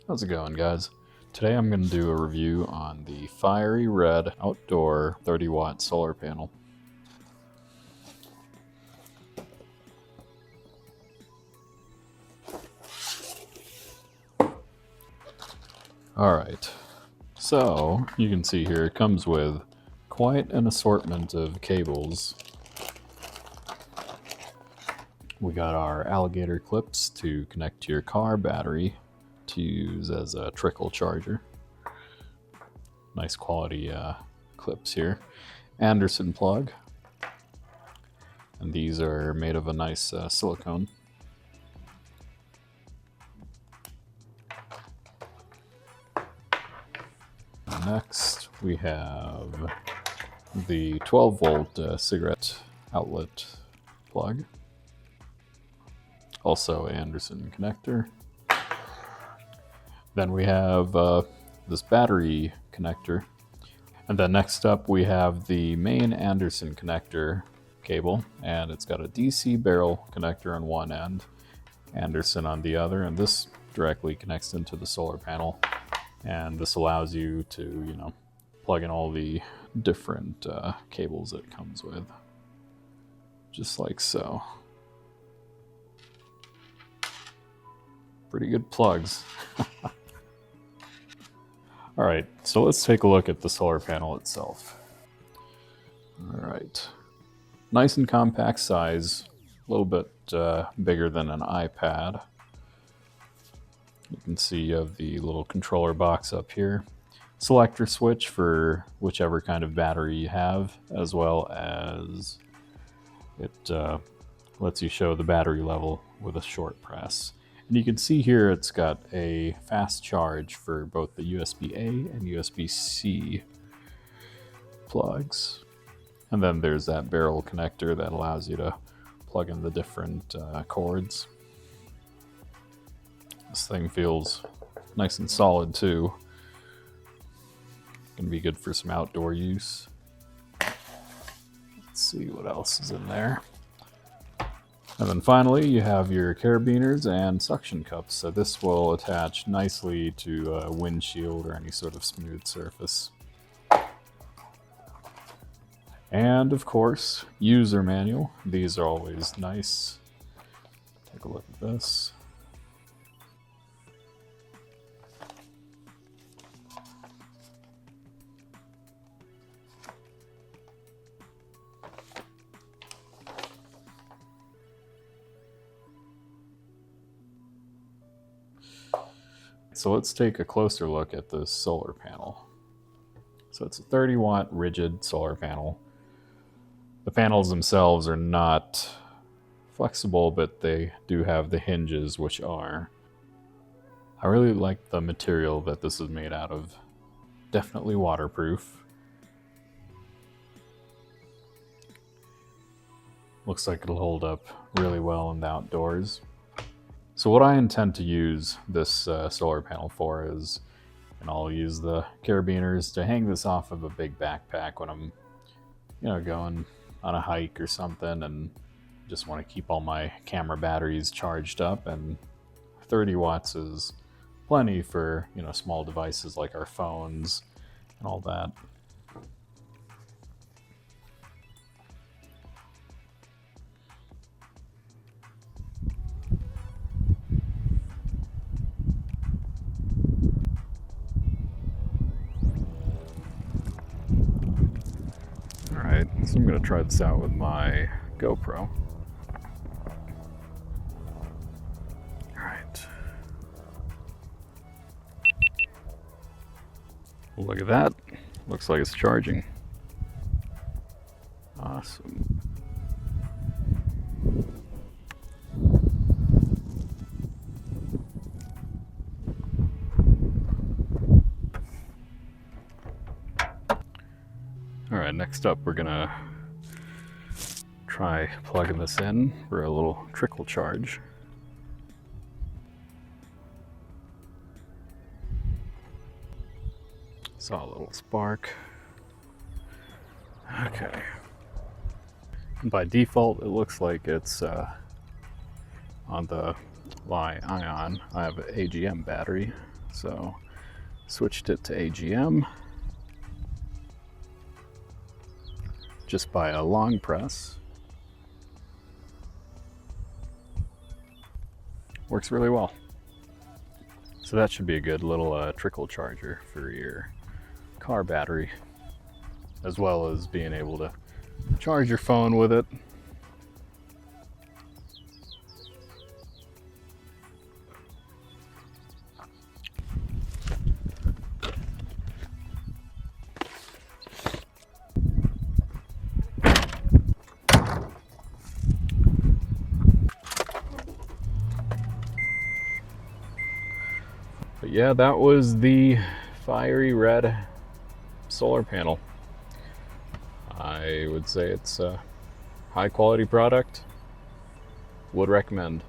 How's it going, guys? Today I'm going to do a review on the FieryRed outdoor 30-watt solar panel. Alright, so you can see here it comes with quite an assortment of cables. We got our alligator clips to connect to your car battery to use as a trickle charger. Nice quality clips here. Anderson plug. And these are made of a nice silicone. Next, we have the 12-volt cigarette outlet plug. Also Anderson connector. Then we have this battery connector. And then next up we have the main Anderson connector cable, and it's got a DC barrel connector on one end, Anderson on the other, and this directly connects into the solar panel. And this allows you to, plug in all the different cables it comes with, just like so. Pretty good plugs. Alright, so let's take a look at the solar panel itself. Alright, nice and compact size, a little bit bigger than an iPad. You can see you have the little controller box up here. Selector switch for whichever kind of battery you have, as well as it lets you show the battery level with a short press. And you can see here it's got a fast charge for both the USB-A and USB-C plugs. And then there's that barrel connector that allows you to plug in the different cords. This thing feels nice and solid too. Gonna be good for some outdoor use. Let's see what else is in there. And then finally you have your carabiners and suction cups. So this will attach nicely to a windshield or any sort of smooth surface. And of course, user manual. These are always nice. Take a look at this. So let's take a closer look at this solar panel. So it's a 30-watt rigid solar panel. The panels themselves are not flexible, but they do have the hinges, which are. I really like the material that this is made out of. Definitely waterproof. Looks like it'll hold up really well in the outdoors. So what I intend to use this solar panel for is, and I'll use the carabiners to hang this off of a big backpack when I'm, going on a hike or something and just want to keep all my camera batteries charged up. And 30 watts is plenty for, small devices like our phones and all that. So I'm going to try this out with my GoPro. Alright. Look at that. Looks like it's charging. Awesome. Alright, next up we're gonna try plugging this in for a little trickle charge. Saw a little spark. Okay. By default, it looks like it's on the Li-ion. I have an AGM battery, So switched it to AGM just by a long press. Works really well. So that should be a good little trickle charger for your car battery, as well as being able to charge your phone with it. But yeah, that was the FieryRed solar panel. I would say it's a high quality product. Would recommend.